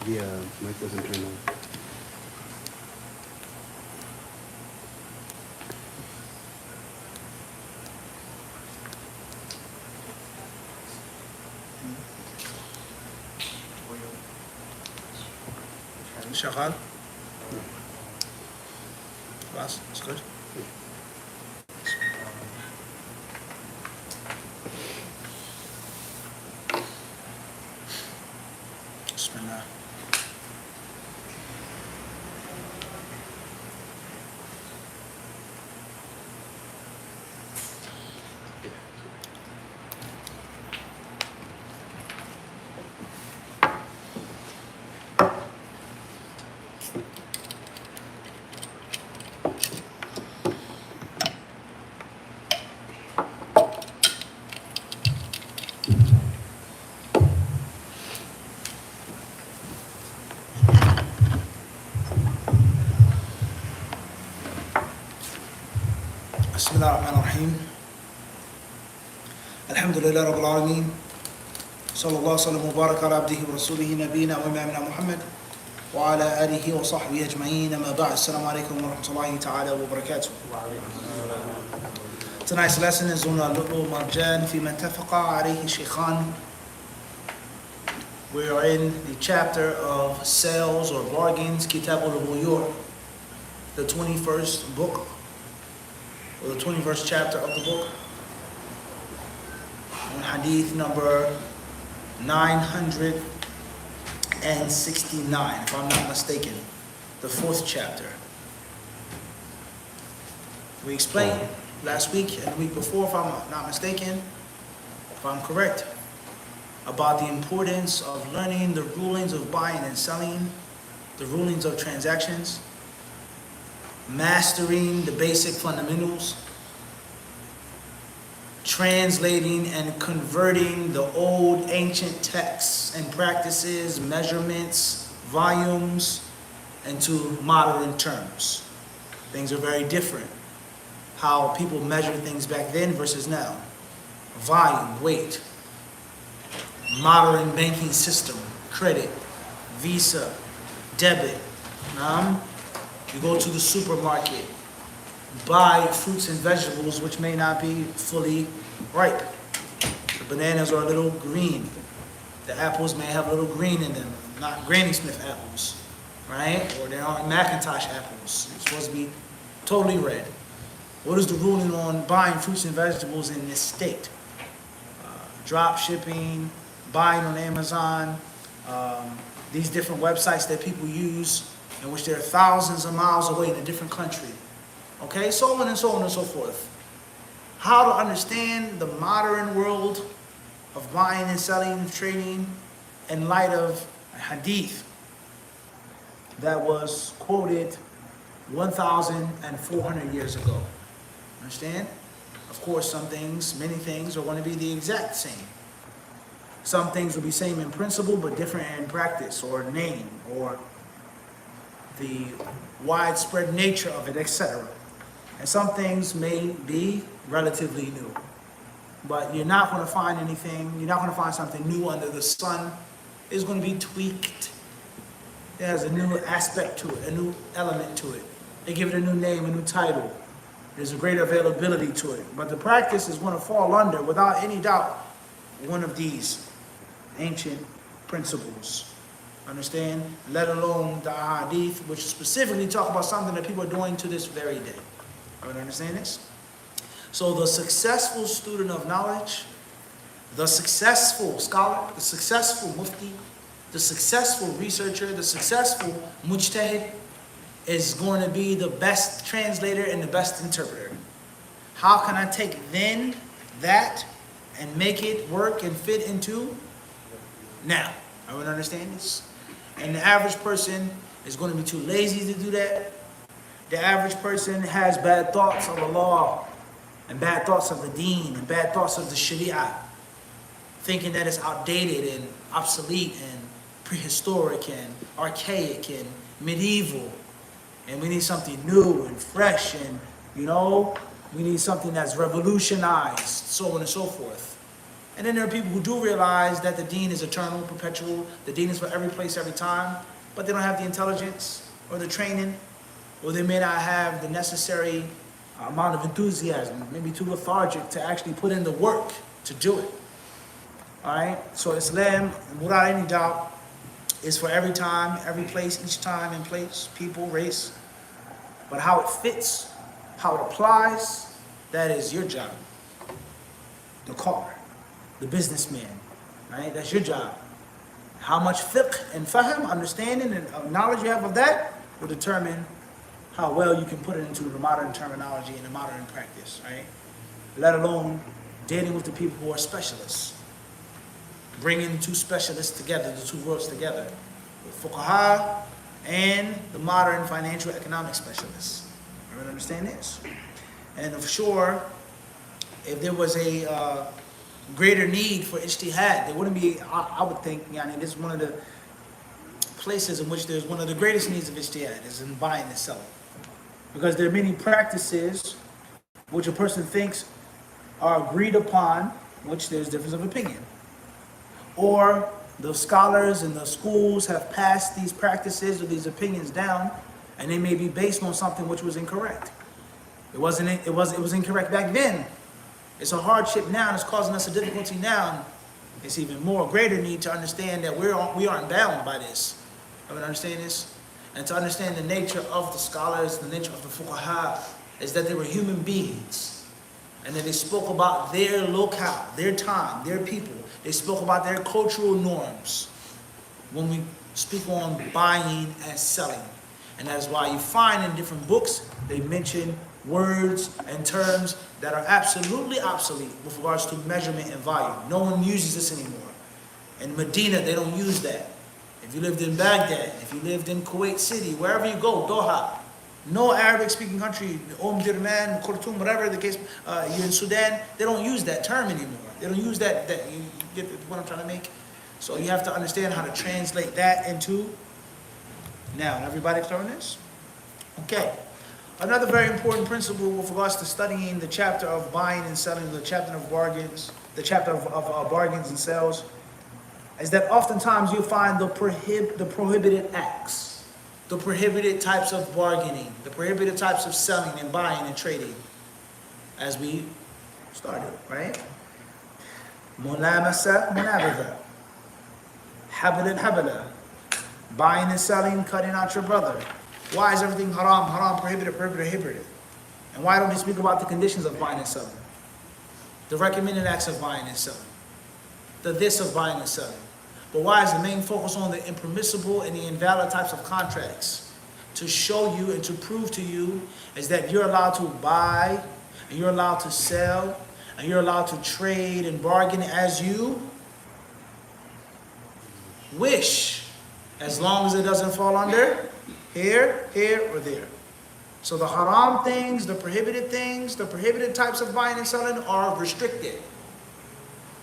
The mic wasn't turned on. شغال؟ خلاص اسكت. بسم الله. بسم الله الرحمن الرحيم. الحمد لله رب العالمين. صلى الله وسلم وبارك على عبده ورسوله نبينا وإمامنا محمد وعلى آله وصحبه أجمعين. أما بعد. السلام عليكم ورحمة الله تعالى وبركاته. Tonight's lesson is on Marjan فيما اتفق عليه الشيخان. We are in the chapter of sales or bargains, Kitab al-Buyur, the 21st book, or the 21st chapter of the book, on Hadith number 969, if I'm not mistaken, the 4th chapter. We explained last week and the week before, if I'm not mistaken, if I'm correct, about the importance of learning the rulings of buying and selling, the rulings of transactions, mastering the basic fundamentals, translating and converting the old ancient texts and practices, measurements, volumes, into modern terms. Things are very different. How people measure things back then versus now. Volume, weight, modern banking system, credit, Visa, debit. You go to the supermarket, buy fruits and vegetables which may not be fully ripe. The bananas are a little green. The apples may have a little green in them, not Granny Smith apples, right? Or they aren't Macintosh apples. It's supposed to be totally red. What is the ruling on buying fruits and vegetables in this state? Drop shipping, buying on Amazon, these different websites that people use, in which they're thousands of miles away in a different country. Okay, so on and so on and so forth. How to understand the modern world of buying and selling and trading in light of a hadith that was quoted 1,400 years ago. Understand? Of course, some things, many things are going to be the exact same. Some things will be same in principle, but different in practice or name or the widespread nature of it, etc. And some things may be relatively new. But you're not going to find anything, you're not going to find something new under the sun. It's going to be tweaked. It has a new aspect to it, a new element to it. They give it a new name, a new title. There's a greater availability to it. But the practice is going to fall under, without any doubt, one of these ancient principles. Understand? Let alone the hadith, which specifically talk about something that people are doing to this very day. Everyone understand this? So the successful student of knowledge, the successful scholar, the successful mufti, the successful researcher, the successful mujtahid is going to be the best translator and the best interpreter. How can I take then that and make it work and fit into now? Everyone understand this? And the average person is going to be too lazy to do that. The average person has bad thoughts of the law and bad thoughts of the deen and bad thoughts of the sharia, thinking that it's outdated and obsolete and prehistoric and archaic and medieval, and we need something new and fresh, and we need something that's revolutionized, so on and so forth. And then there are people who do realize that the deen is eternal, perpetual, the deen is for every place, every time, but they don't have the intelligence or the training, or they may not have the necessary amount of enthusiasm, maybe too lethargic to actually put in the work to do it. Alright, so Islam, without any doubt, is for every time, every place, each time and place, people, race. But how it fits, how it applies, that is your job. The car, the businessman, right? That's your job. How much fiqh and fahm, understanding and knowledge you have of that will determine how well you can put it into the modern terminology and the modern practice, right? Let alone dealing with the people who are specialists. Bringing two specialists together, the two worlds together. The fuqaha and the modern financial economic specialists. Everyone understand this? And for sure, if there was a greater need for ijtihad, there wouldn't be, I would think, this is one of the places in which there's one of the greatest needs of ijtihad, is in buying and selling. Because there are many practices which a person thinks are agreed upon, which there's difference of opinion. Or the scholars and the schools have passed these practices or these opinions down, and they may be based on something which was incorrect. It was incorrect back then. It's a hardship now, and it's causing us a difficulty now. It's even more greater need to understand that we aren't bound by this. Everyone understand this? And to understand the nature of the scholars, the nature of the fuqaha, is that they were human beings. And that they spoke about their locale, their time, their people. They spoke about their cultural norms when we speak on buying and selling. And that is why you find in different books, they mention words and terms that are absolutely obsolete with regards to measurement and volume. No one uses this anymore. In Medina, they don't use that. If you lived in Baghdad, if you lived in Kuwait City, wherever you go, Doha, no Arabic-speaking country, Durman, Khartoum, whatever the case, you're in Sudan, they don't use that term anymore. They don't use that you get what I'm trying to make? So you have to understand how to translate that into now. Everybody clear on this? Okay. Another very important principle with regards to studying the chapter of buying and selling, the chapter of bargains, the chapter of bargains and sales, is that oftentimes you'll find the prohibited acts, the prohibited types of bargaining, the prohibited types of selling and buying and trading, as we started, right? Mulamasa, munabidha, habala, habala, buying and selling, cutting out your brother. Why is everything haram, haram, prohibited, prohibited, prohibited? And why don't we speak about the conditions of buying and selling? The recommended acts of buying and selling. The this of buying and selling. But why is the main focus on the impermissible and the invalid types of contracts? To show you and to prove to you is that you're allowed to buy, and you're allowed to sell, and you're allowed to trade and bargain as you wish, as long as it doesn't fall under here, here, or there. So the haram things, the prohibited types of buying and selling are restricted.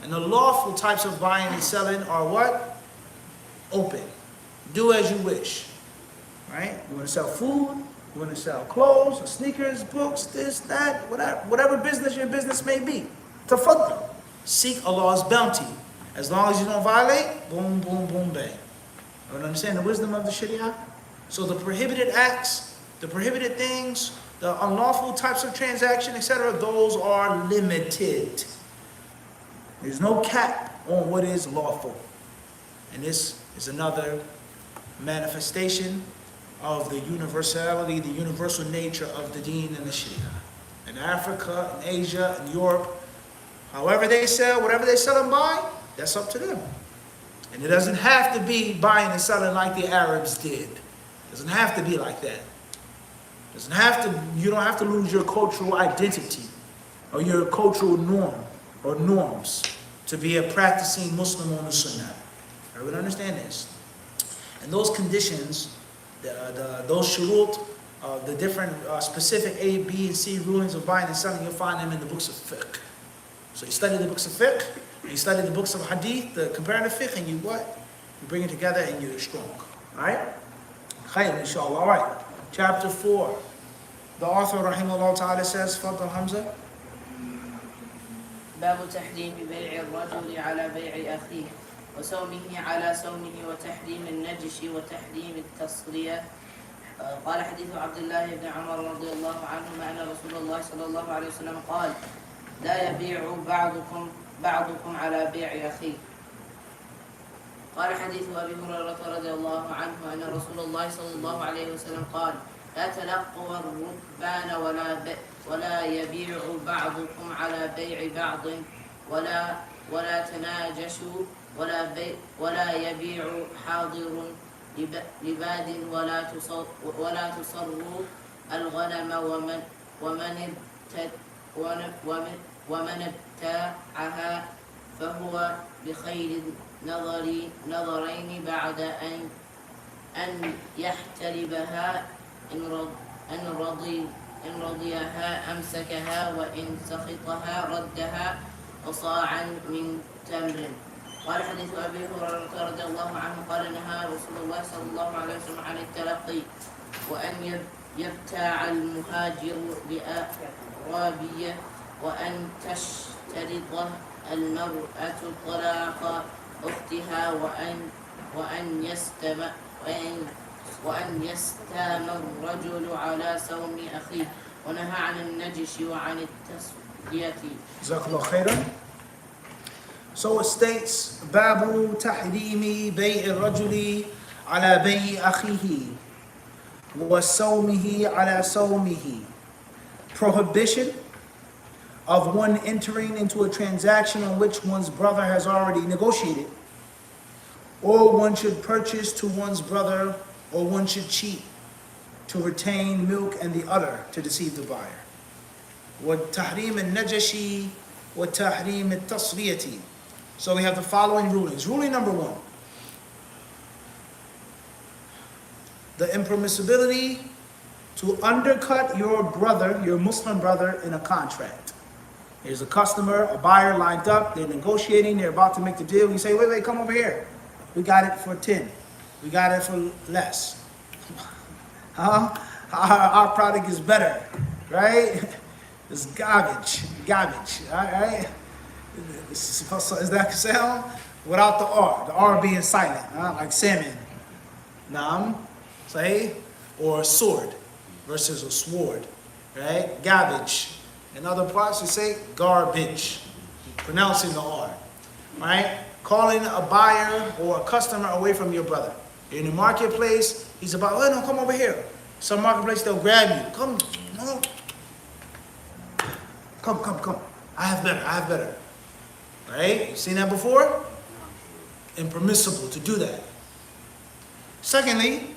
And the lawful types of buying and selling are what? Open. Do as you wish. Right? You want to sell food, you want to sell clothes, or sneakers, books, this, that, whatever business your business may be. Tafaddal. Seek Allah's bounty. As long as you don't violate, boom, boom, boom, bang. You understand the wisdom of the Sharia? So the prohibited acts, the prohibited things, the unlawful types of transaction, etc., those are limited. There's no cap on what is lawful. And this is another manifestation of the universality, the universal nature of the deen and the Sharia. In Africa, in Asia, in Europe, however they sell, whatever they sell and buy, that's up to them. And it doesn't have to be buying and selling like the Arabs did. It doesn't have to be like that. You don't have to lose your cultural identity or your cultural norm or norms to be a practicing Muslim on the Sunnah. Everyone understand this? And those conditions, those shurut, the different specific A, B, and C rulings of buying and selling, you'll find them in the books of fiqh. So you study the books of fiqh, and you study the books of hadith, the comparative fiqh, and you what? You bring it together and you're strong. Alright? Khayr, inshallah. Alright. Chapter 4. The author, rahimahullah ta'ala, says, Fadl Hamza. باب تحريم بيع الرجل على بيع أخيه وصومه على صومه وتحريم النجش وتحريم التصرية. قال حديث عبد الله بن عمر رضي الله عنهما أن رسول الله صلى الله عليه وسلم قال: لا يبيع بعضكم على بيع أخيه. قال حديث أبي هريرة رضي الله عنه أن رسول الله صلى الله عليه وسلم قال: لا تلقوا الركبان ولا يبيع بعضكم على بيع بعض ولا تناجشوا ولا يبيع حاضر لباد ولا تصروا الغنم ومن ابتاعها فهو بخير نظرين بعد أن يحتلبها إن رضيها أمسكها وإن سخطها ردها وصاعا من تمر. قال حديث أبي هريرة رضي الله عنه قال: نهى رسول الله صلى الله عليه وسلم عن التلقي وأن يبتاع المهاجر بأعرابية وأن تشترط المرأة طلاق أختها وأن يستام الرجل على صوم أخيه ونهى عن النجش وعن التسقية. جزاك الله خيرا. So it states, Babu tahrimi bay'i rajuli ala bay'i akhihi wa sawmihi ala sawmihi. Prohibition of one entering into a transaction on which one's brother has already negotiated, or one should purchase to one's brother, or one should cheat to retain milk and the udder to deceive the buyer. وَالتَّحْرِيمِ النَّجَشِ وَالتَّحْرِيمِ التَّصْرِيَةِ. So we have the following rulings. Ruling number 1. The impermissibility to undercut your brother, your Muslim brother, in a contract. There's a customer, a buyer lined up, they're negotiating, they're about to make the deal. You say, wait, come over here. We got it for 10. We got it for less. Our product is better, right? It's garbage, all right? Is that sound? Without the R being silent, like salmon. Naam, say, or a sword versus a sword, right? Garbage. In other parts, you say garbage, pronouncing the R, right? Calling a buyer or a customer away from your brother. You're in the marketplace, he's about, oh no, come over here. Some marketplace, they'll grab you. Come, no. Come. I have better. Right? You seen that before? Impermissible to do that. Secondly,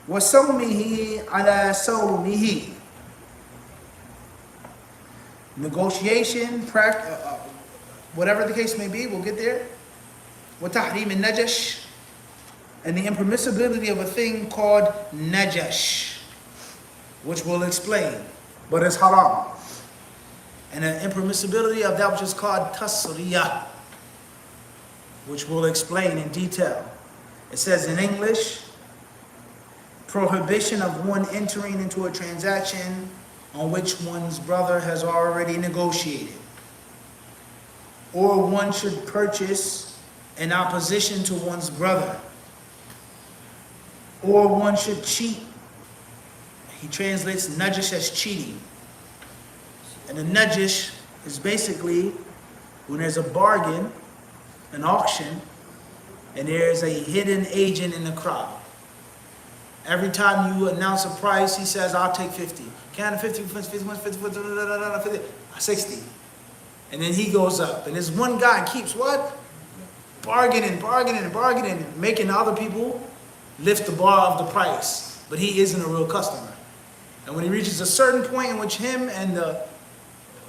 وَصَوْمِهِ عَلَى صَوْمِهِ. Negotiation, whatever the case may be, we'll get there. وَتَحْرِيمِ النَّجَشِ. And the impermissibility of a thing called najash, which we'll explain, but it's haram. And the impermissibility of that which is called tasriyah, which we'll explain in detail. It says in English, prohibition of one entering into a transaction on which one's brother has already negotiated, or one should purchase in opposition to one's brother, or one should cheat. He translates najish as cheating. And the najish is basically when there's a bargain, an auction, and there's a hidden agent in the crowd. Every time you announce a price, he says, I'll take 50. Can 50, 60. And then he goes up. And this one guy keeps what? Bargaining, making other people lift the bar of the price. But he isn't a real customer. And when he reaches a certain point in which him and the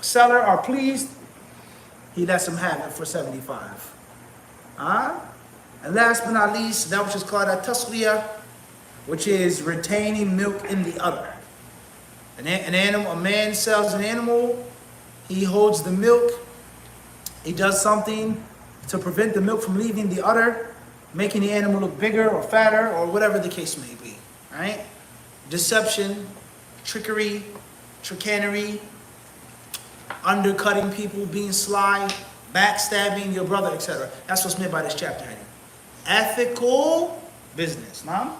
seller are pleased, he lets him have it for 75. And last but not least, that which is called a tasriyah, which is retaining milk in the udder. An animal, a man sells an animal, he holds the milk, he does something to prevent the milk from leaving the udder, making the animal look bigger or fatter or whatever the case may be, right? Deception trickery, chicanery, undercutting people, being sly, backstabbing your brother, etc. That's what's meant by this chapter heading. Ethical business, now,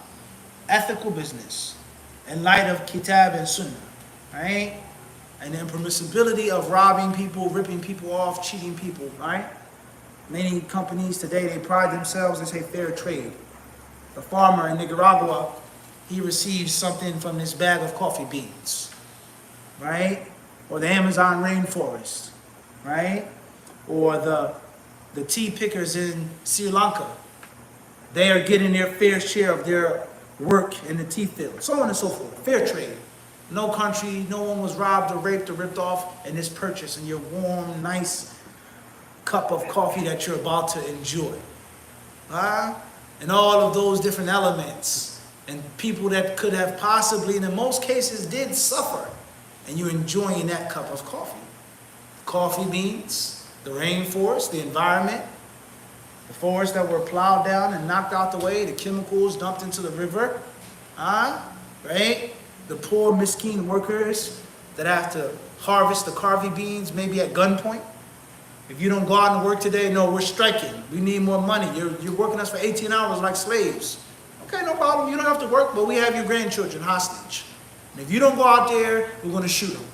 ethical business in light of Kitab and Sunnah, right? And the impermissibility of robbing people, ripping people off, cheating people, right? Many companies today, they pride themselves, they say fair trade. The farmer in Nicaragua, he receives something from this bag of coffee beans, right? Or the Amazon rainforest, right? Or the tea pickers in Sri Lanka. They are getting their fair share of their work in the tea field, so on and so forth. Fair trade. No country, no one was robbed or raped or ripped off in this purchase in your warm, nice cup of coffee that you're about to enjoy. And all of those different elements and people that could have possibly, and in most cases, did suffer, and you're enjoying that cup of coffee. Coffee beans, the rainforest, the environment, the forests that were plowed down and knocked out the way, the chemicals dumped into the river, right? The poor, miskin workers that have to harvest the coffee beans, maybe at gunpoint. If you don't go out and work today, no, we're striking. We need more money. You're working us for 18 hours like slaves. Okay, no problem. You don't have to work, but we have your grandchildren hostage. And if you don't go out there, we're going to shoot them.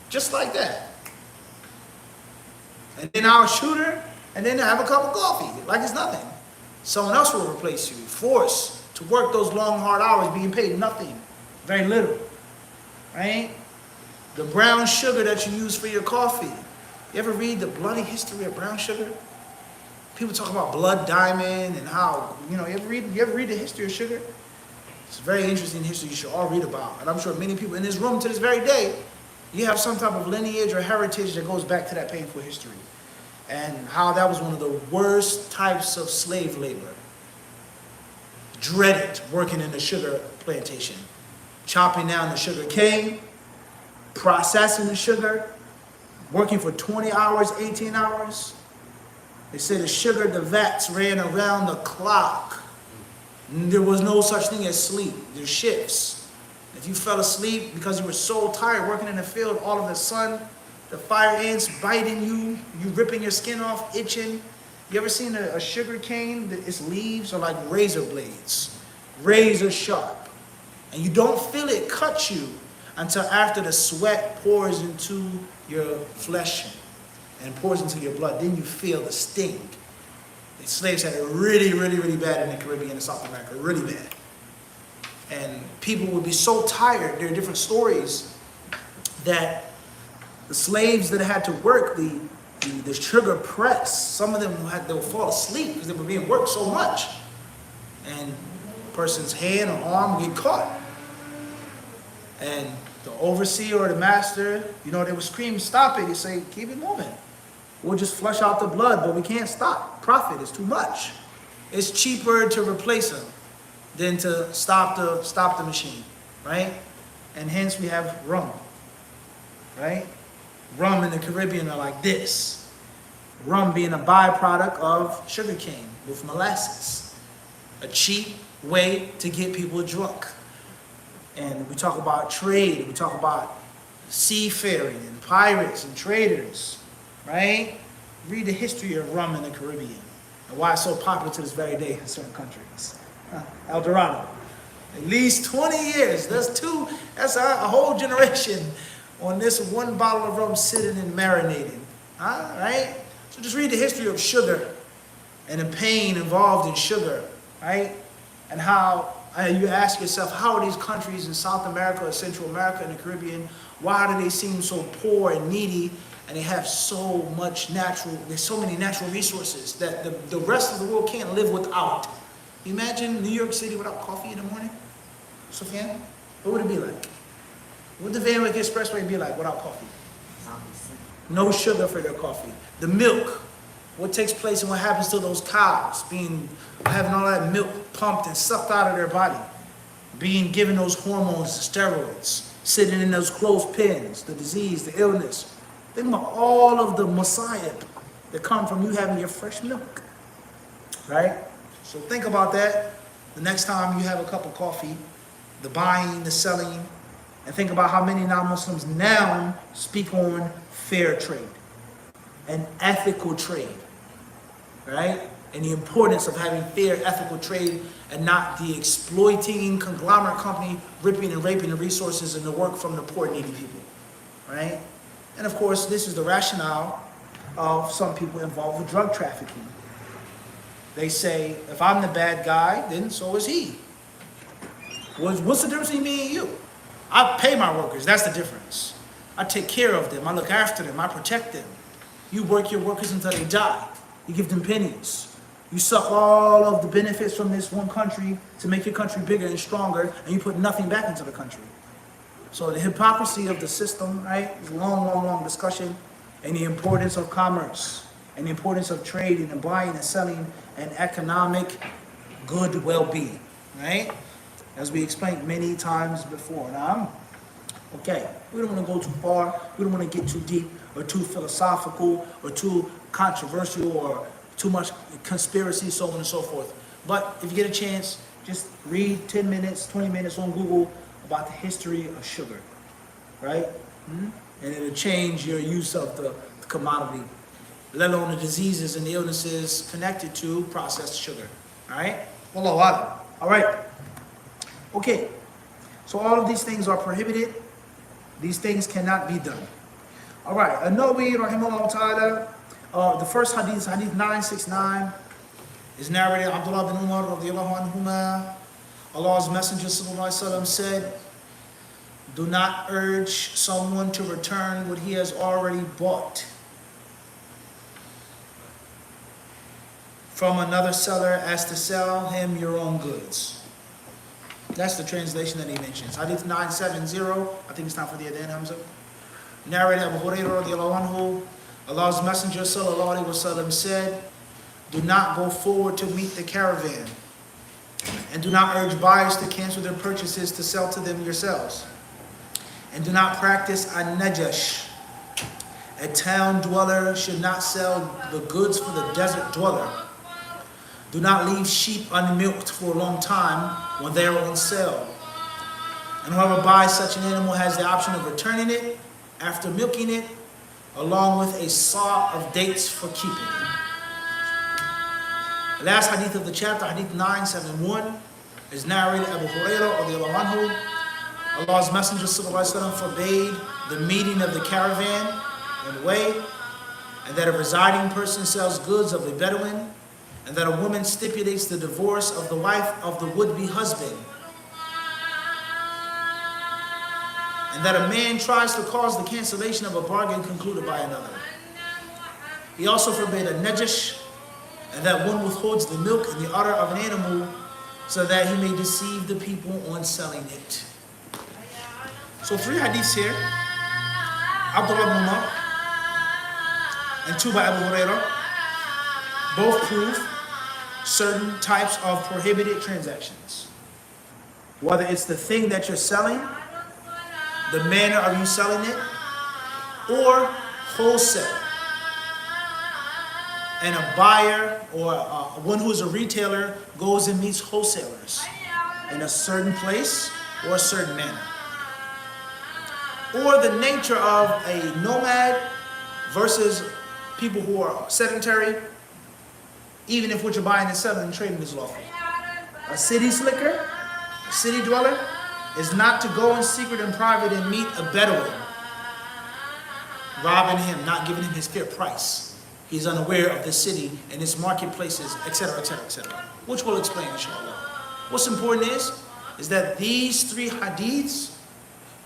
Just like that. And then I'll shoot her, and then have a cup of coffee, like it's nothing. Someone else will replace you. Forced to work those long, hard hours, being paid nothing. Very little. Right? The brown sugar that you use for your coffee. You ever read the bloody history of brown sugar? People talk about blood diamond and how, you ever read the history of sugar? It's a very interesting history you should all read about. And I'm sure many people in this room to this very day, you have some type of lineage or heritage that goes back to that painful history. And how that was one of the worst types of slave labor. Dreaded working in the sugar plantation. Chopping down the sugar cane, processing the sugar, working for 20 hours, 18 hours. They said the vats ran around the clock. There was no such thing as sleep. There's shifts. If you fell asleep because you were so tired working in the field, all of the sun, the fire ants biting you, you ripping your skin off, itching. You ever seen a sugar cane? Its leaves are like razor blades, razor sharp. And you don't feel it cut you until after the sweat pours into your flesh and pours into your blood. Then you feel the sting. The slaves had it really, really, really bad in the Caribbean and South America, really bad. And people would be so tired. There are different stories that the slaves that had to work the sugar press, some of them they would fall asleep because they were being worked so much. And a person's hand or arm would get caught. And the overseer or the master, they would scream, stop it. He'd say, keep it moving. We'll just flush out the blood, but we can't stop. Profit is too much. It's cheaper to replace them than to stop the machine, right? And hence we have rum, right? Rum in the Caribbean are like this. Rum being a byproduct of sugarcane with molasses. A cheap way to get people drunk. And we talk about trade, we talk about seafaring and pirates and traders, right? Read the history of rum in the Caribbean and why it's so popular to this very day in certain countries. El Dorado. At least 20 years. That's a whole generation on this one bottle of rum sitting and marinating. Right? So just read the history of sugar and the pain involved in sugar, right? And how you ask yourself, how are these countries in South America or Central America and the Caribbean, why do they seem so poor and needy, and they have so many natural resources that the rest of the world can't live without? Imagine New York City without coffee in the morning, Sufyan? What would it be like? What would the Van Wyck Expressway be like without coffee? No sugar for their coffee. The milk, what takes place and what happens to those cows having all that milk pumped and sucked out of their body, being given those hormones, the steroids, sitting in those closed pens, the disease, the illness. Think about all of the messiah that come from you having your fresh milk, right? So think about that the next time you have a cup of coffee, the buying, the selling, And think about how many non-Muslims now speak on fair trade and ethical trade, right? And the importance of having fair, ethical trade and not the exploiting conglomerate company ripping and raping the resources and the work from the poor, needy people, right? And of course, this is the rationale of some people involved with drug trafficking. They say, if I'm the bad guy, then so is he. What's the difference between me and you? I pay my workers, that's the difference. I take care of them, I look after them, I protect them. You work your workers until they die. You give them pennies. You suck all of the benefits from this one country to make your country bigger and stronger, and you put nothing back into the country. So the hypocrisy of the system, right, is a long discussion, and the importance of commerce, and the importance of trade and buying and selling and economic good well-being, right? As we explained many times before. Now, okay, we don't want to go too far, we don't want to get too deep or too philosophical or too controversial or too much conspiracy, so on and so forth. But if you get a chance, just read 10 minutes, 20 minutes on Google about the history of sugar, right? And it'll change your use of the commodity, let alone the diseases and the illnesses connected to processed sugar, all right? Wallahu a'lam. All right. Okay, so all of these things are prohibited. These things cannot be done. All right, An-Nawawi rahimahullah ta'ala, the first hadith, hadith 969, is narrated Abdullah bin Umar radiallahu anhuma. Allah's Messenger sallallahu alaihi wasallam said, do not urge someone to return what he has already bought from another seller as to sell him your own goods. That's the translation that he mentions. Hadith 970, I think it's time for the Adhan, Hamza. Narrated Abu Hurairah radiallahu anhu, Allah's Messenger sallallahu alaihi wasallam said, do not go forward to meet the caravan, and do not urge buyers to cancel their purchases to sell to them yourselves. And do not practice an-najash. A town dweller should not sell the goods for the desert dweller. Do not leave sheep unmilked for a long time when they are on sale. And whoever buys such an animal has the option of returning it after milking it, along with a saw of dates for keeping it. The last hadith of the chapter, hadith 971, is narrated Abu Hurairah radiallahu anhu. Allah's Messenger sallallahu alaihi wasallam forbade the meeting of the caravan in a way, and that a residing person sells goods of a Bedouin, and that a woman stipulates the divorce of the wife of the would-be husband, and that a man tries to cause the cancellation of a bargain concluded by another. He also forbade a najash, and that one withholds the milk and the udder of an animal so that he may deceive the people on selling it. So 3 hadiths here, Abdullah ibn Umar and 2 by Abu Hurairah, both prove certain types of prohibited transactions. Whether it's the thing that you're selling, the manner of you selling it, or wholesale. And a buyer or one who is a retailer goes and meets wholesalers in a certain place or a certain manner. Or the nature of a nomad versus people who are sedentary, even if what you're buying and selling and trading is lawful. A city slicker, a city dweller, is not to go in secret and private and meet a Bedouin, robbing him, not giving him his fair price. He's unaware of the city and its marketplaces, etc., etc., etc., which we'll explain, inshallah. What's important is that these 3 hadiths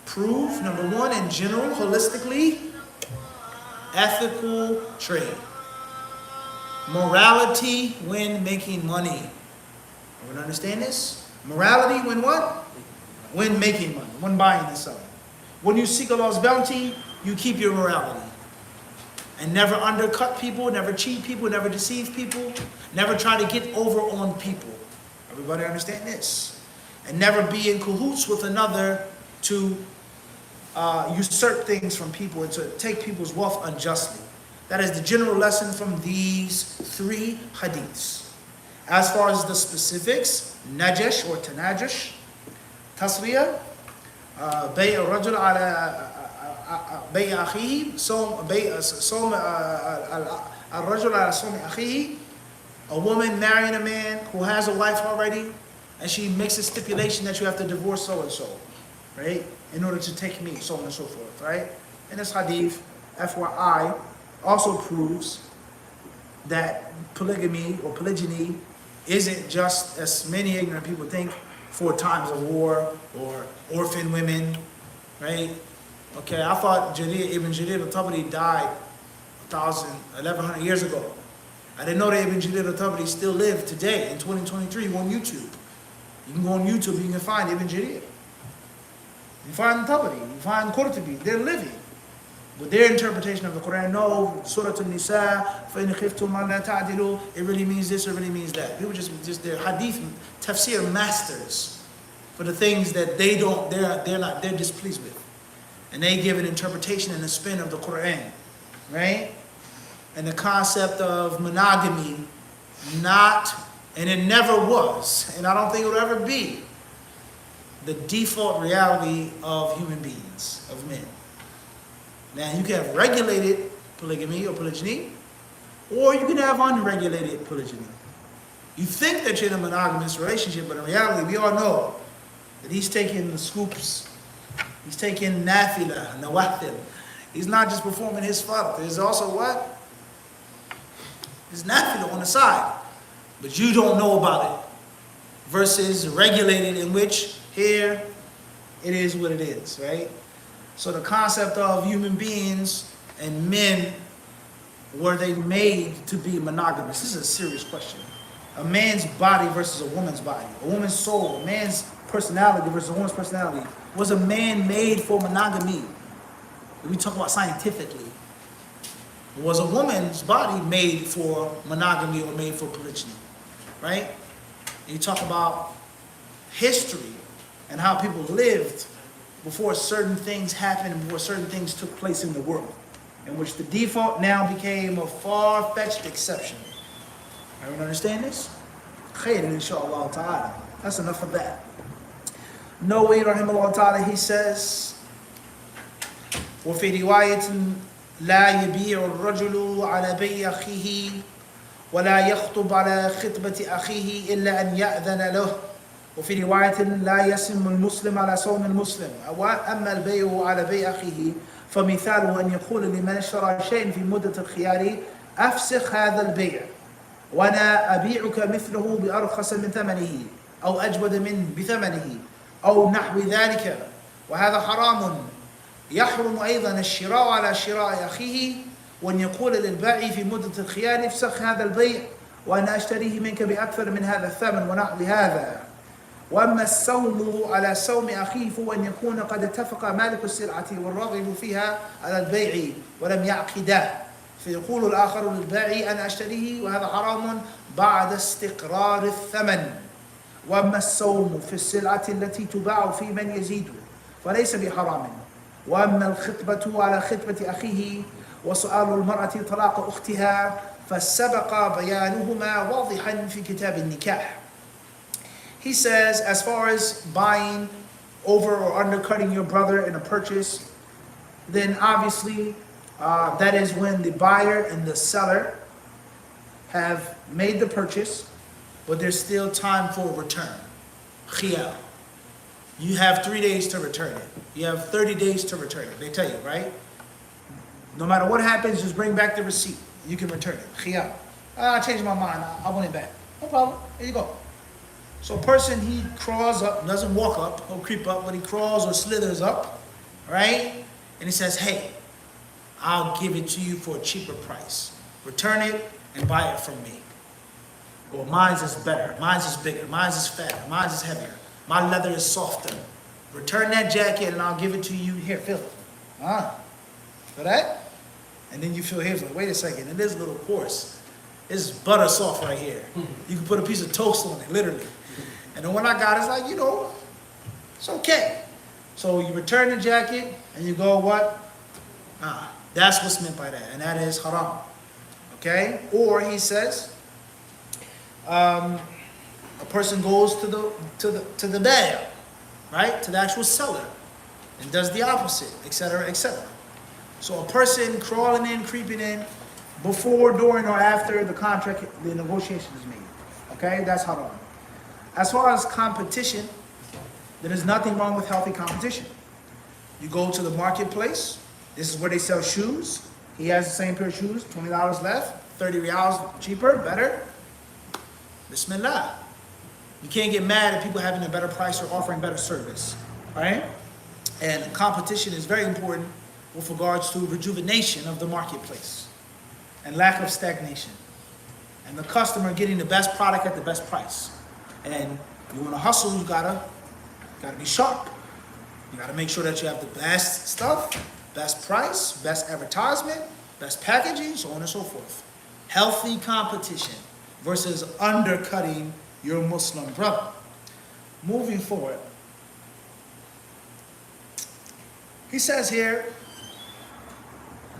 prove, number 1, in general, holistically, ethical trade. Morality when making money. Everyone understand this? Morality when what? When making money, when buying and selling. When you seek Allah's bounty, you keep your morality. And never undercut people, never cheat people, never deceive people, never try to get over on people. Everybody understand this? And never be in cahoots with another to usurp things from people and to take people's wealth unjustly. That is the general lesson from these 3 hadiths. As far as the specifics, najash or tanajash, tasriyah, بيع الرجل على بيع أخيه صوم الرجل على صوم أخيه. A woman marrying a man who has a wife already, and she makes a stipulation that you have to divorce so and so, right? In order to take me, so on and so forth, right? And this hadith, FYI, also proves that polygamy or polygyny isn't just, as many ignorant people think, for times of war or orphan women, right? Okay, I thought Ibn Jarir al-Tabari died 1,100 years ago. I didn't know that Ibn Jarir al-Tabari still lived today in 2023 on YouTube. You can go on YouTube, you can find Ibn Jarir. You find Tabari, you find Qurtubi, they're living. With their interpretation of the Quran, no, Surah An-Nisa, فَإِنْ خِفْتُمْ أَلَّا تَعْدِلُوا, it really means this, it really means that. People just they're hadith, tafsir masters for the things that they're displeased with. And they give an interpretation and a spin of the Quran, right? And the concept of monogamy, and it never was, and I don't think it will ever be, the default reality of human beings, of men. Now, you can have regulated polygamy or polygyny, or you can have unregulated polygyny. You think that you're in a monogamous relationship, but in reality, we all know that he's taking the scoops, he's taking nafila, nawafil. He's not just performing his fard. There's also what? His nafila on the side, but you don't know about it. Versus regulated, in which here it is what it is, right? So the concept of human beings and men, were they made to be monogamous? This is a serious question. A man's body versus a woman's body, a woman's soul, a man's personality versus a woman's personality. Was a man made for monogamy? We talk about scientifically. Was a woman's body made for monogamy or made for polygyny? Right? You talk about history and how people lived before certain things happened, before certain things took place in the world, in which the default now became a far-fetched exception. Everyone understand this? Khayr, inshallah ta'ala. That's enough of that. Nawawi rahimahullah ta'ala, he says, وفي رواية لا يبيع الرجل على بيع أخيه ولا يخطب على خطبة أخيه إلا أن يأذن له. وفي رواية لا يسم المسلم على صوم المسلم. أما البيع على بيع أخيه فمثاله أن يقول لمن اشترى شيء في مدة الخيار أفسخ هذا البيع وأنا أبيعك مثله بأرخص من ثمنه أو أجود منه بثمنه أو نحو ذلك، وهذا حرام. يحرم أيضا الشراء على شراء أخيه، وأن يقول للبائع في مدة الخيار افسخ هذا البيع وأنا أشتريه منك بأكثر من هذا الثمن ونحو هذا. وأما الصوم على صوم أخيه فهو أن يكون قد اتفق مالك السلعة والراغب فيها على البيع ولم يعقدا، فيقول الآخر للبائع أنا أشتريه، وهذا حرام بعد استقرار الثمن. وأما الصوم في السلعة التي تباع في من يزيد فليس بحرام. وأما الخطبة على خطبة أخيه وسؤال المرأة طلاق أختها فسبق بيانهما واضحا في كتاب النكاح. He says, as far as buying over or undercutting your brother in a purchase, then obviously that is when the buyer and the seller have made the purchase, but there's still time for return. Khiyar. You have 3 days to return it. You have 30 days to return it. They tell you, right? No matter what happens, just bring back the receipt. You can return it. Khiyar. I changed my mind. I want it back. No problem. Here you go. So a person, he crawls up, doesn't walk up or creep up, but he crawls or slithers up, right? And he says, hey, I'll give it to you for a cheaper price. Return it and buy it from me. Or mine's is better, mine's is bigger, mine's is fatter, mine's is heavier, my leather is softer. Return that jacket and I'll give it to you. Here, feel it. For that? And then you feel here, like, wait a second, it is a little coarse. It's butter soft right here. You can put a piece of toast on it, literally. And the one I got is like, it's okay. So you return the jacket and you go, what? That's what's meant by that, and that is haram. Okay? Or he says, a person goes to the buyer, right? To the actual seller. and does the opposite, etc., etc. So a person crawling in, creeping in, before, during, or after the contract, the negotiation is made. Okay, that's haram. As far as competition, there is nothing wrong with healthy competition. You go to the marketplace. This is where they sell shoes. He has the same pair of shoes, $20 left, 30 reals cheaper, better. Bismillah. You can't get mad at people having a better price or offering better service, right? And competition is very important with regards to rejuvenation of the marketplace and lack of stagnation. And the customer getting the best product at the best price. And you want to hustle, you gotta be sharp. You gotta make sure that you have the best stuff, best price, best advertisement, best packaging, so on and so forth. Healthy competition versus undercutting your Muslim brother. Moving forward, he says here,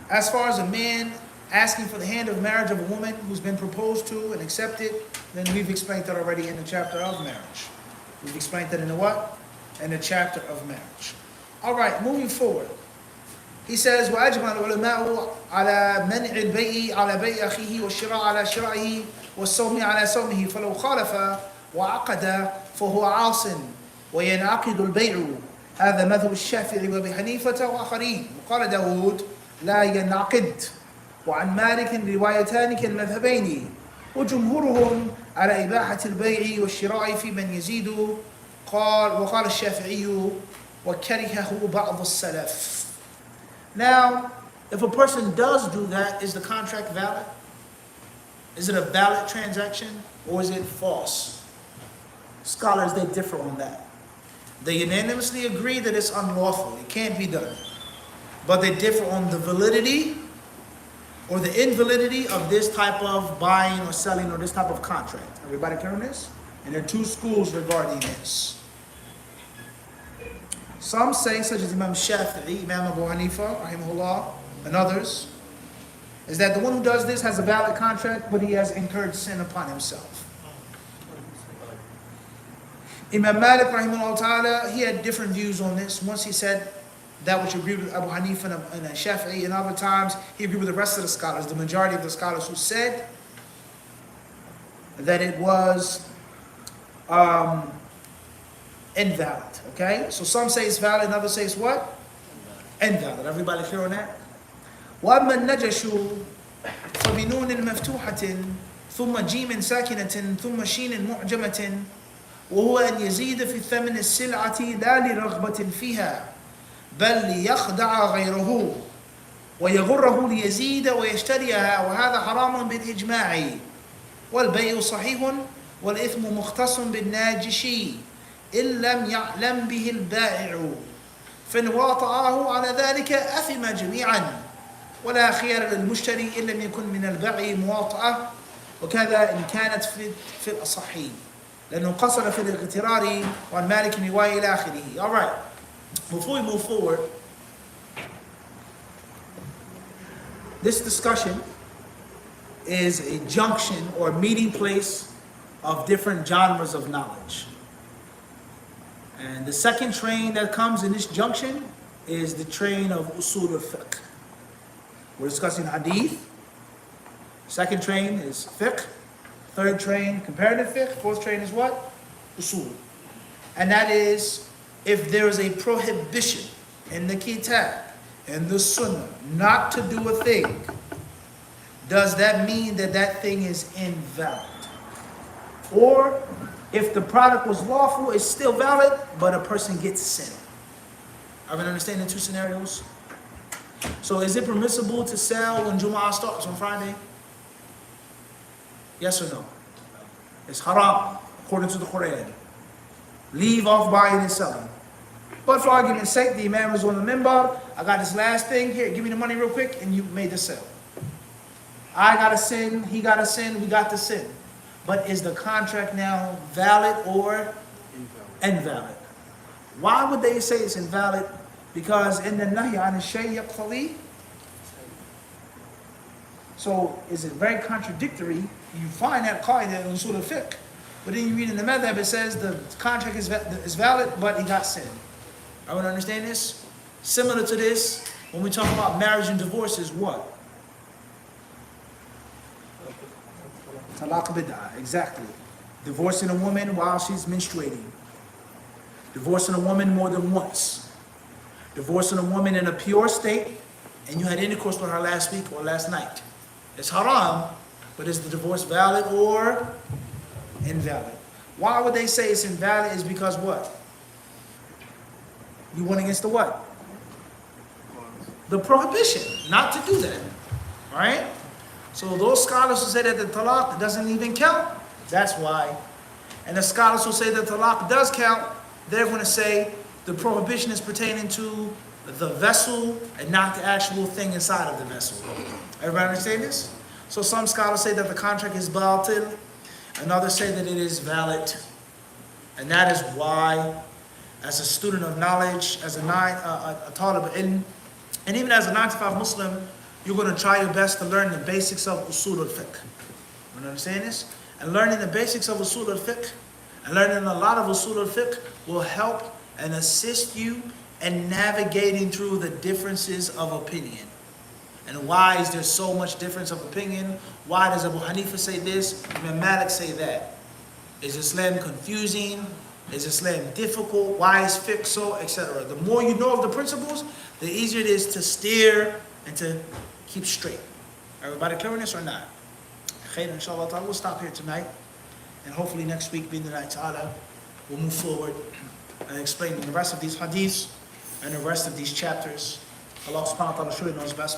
as far as a man asking for the hand of marriage of a woman who's been proposed to and accepted, then we've explained that already in the chapter of marriage. We've explained that in the what? In the chapter of marriage. All right, moving forward. He says, وَأَجْمَعَ الْعُلَمَاءُ عَلَى مَنْعِ الْبَيْءِ عَلَى بَيْءِ أَخِيهِ وَالشِّرَاءِ عَلى شِرَائِهِ وَالصَّوْمِ عَلى صَوْمِهِ فَلَوْ خَالَفَ وَعَقَدَ فَهُوَ عَاصٍ وَيَنْعَقِدُ الْبَيْعُ هذا مذهب الشافعي وأبي حنيفة وآخرين وقال داود لا ينعقد وعن مالك روايتان كالمذهبين وجمهورهم على إباحة البيع والشراء في من يزيد وقال الشافعي وكرهه بعض السلف. Now, if a person does do that, is the contract valid? Is it a valid transaction or is it false? Scholars, they differ on that. They unanimously agree that it's unlawful, it can't be done. But they differ on the validity or the invalidity of this type of buying or selling or this type of contract. Everybody clear on this? And there are two schools regarding this. Some say, such as Imam Shafi'i, Imam Abu Hanifa, rahimahullah, and others, is that the one who does this has a valid contract, but he has incurred sin upon himself. Imam Malik, rahimahullah ta'ala, he had different views on this. Once he said that which agreed with Abu Hanifa and Shafi'i, and other times he agreed with the rest of the scholars, the majority of the scholars who said that it was invalid. Okay? So some say it's valid and others say it's what? Invalid. Everybody clear on that? وَأَمَّا النَّجَشُ فَبِنُونٍ مَفْتُوحَةٍ ثُمَّ جِيمٍ سَاكِنَةٍ ثُمَّ شِينٍ مُعْجَمَةٍ وهو أن يزيد في ثمن السلعة لا لرغبة فيها بل ليخدع غيره ويغره ليزيد ويشتريها وهذا حرام بالإجماع والبيع صحيح والإثم مختص بالناجش إن لم يعلم به البائع فإن واطعه على ذلك أثم جميعا ولا خيار للمشتري إن لم يكن من البيع مواطأة وكذا إن كانت في الأصحي لأنه قصر في الاغترار وعن مالك رواية إلى آخره. All right, before we move forward, this discussion is a junction or meeting place of different genres of knowledge. And the second train that comes in this junction is the train of usul al-fiqh. We're discussing hadith. Second train is fiqh. Third train, comparative fiqh. Fourth train is what? Usul. And that is, if there is a prohibition in the kitab, in the sunnah, not to do a thing, does that mean that that thing is invalid? Or, if the product was lawful, it's still valid, but a person gets sin. Are we understanding the two scenarios? So is it permissible to sell when Jumu'ah starts on Friday? Yes or no? It's haram, according to the Quran. Leave off buying and selling. But for argument's sake, the Imam was on the minbar. I got this last thing here, give me the money real quick, and you made the sale. I got a sin, he got a sin, we got the sin. But is the contract now valid or invalid? Why would they say it's invalid? Because in the nahy an shay yaqtali. So is it very contradictory? You find that qaida in usul al-fiqh, but then you read in the madhab, it says the contract is valid, but he got sin. I want to understand this. Similar to this, when we talk about marriage and divorce, is what? Talaq bid'ah, exactly. Divorcing a woman while she's menstruating. Divorcing a woman more than once. Divorcing a woman in a pure state, and you had intercourse with her last week or last night. It's haram, but is the divorce valid or invalid? Why would they say it's invalid? Is because what? You went against the what? The prohibition, not to do that. Right? So those scholars who say that the talaq doesn't even count, that's why. And the scholars who say that talaq does count, they're going to say the prohibition is pertaining to the vessel and not the actual thing inside of the vessel. Everybody understand this? So some scholars say that the contract is batil, and others say that it is valid. And that is why, as a student of knowledge, as a talib ilm, and even as a 95 Muslim, you're going to try your best to learn the basics of usul al-fiqh. You understand this? And learning the basics of usul al-fiqh, and learning a lot of usul al-fiqh will help and assist you in navigating through the differences of opinion. And why is there so much difference of opinion? Why does Abu Hanifa say this? Imam Malik say that? Is Islam confusing? Is Islam difficult? Why is fiqh so, etc.? The more you know of the principles, the easier it is to steer and to keep straight. Everybody clear on this or not? Khair, inshallah ta'ala, we'll stop here tonight. And hopefully next week, bi'idhnillahi ta'ala, we'll move forward and explain the rest of these hadiths and the rest of these chapters. Allah subhanahu wa ta'ala surely knows best.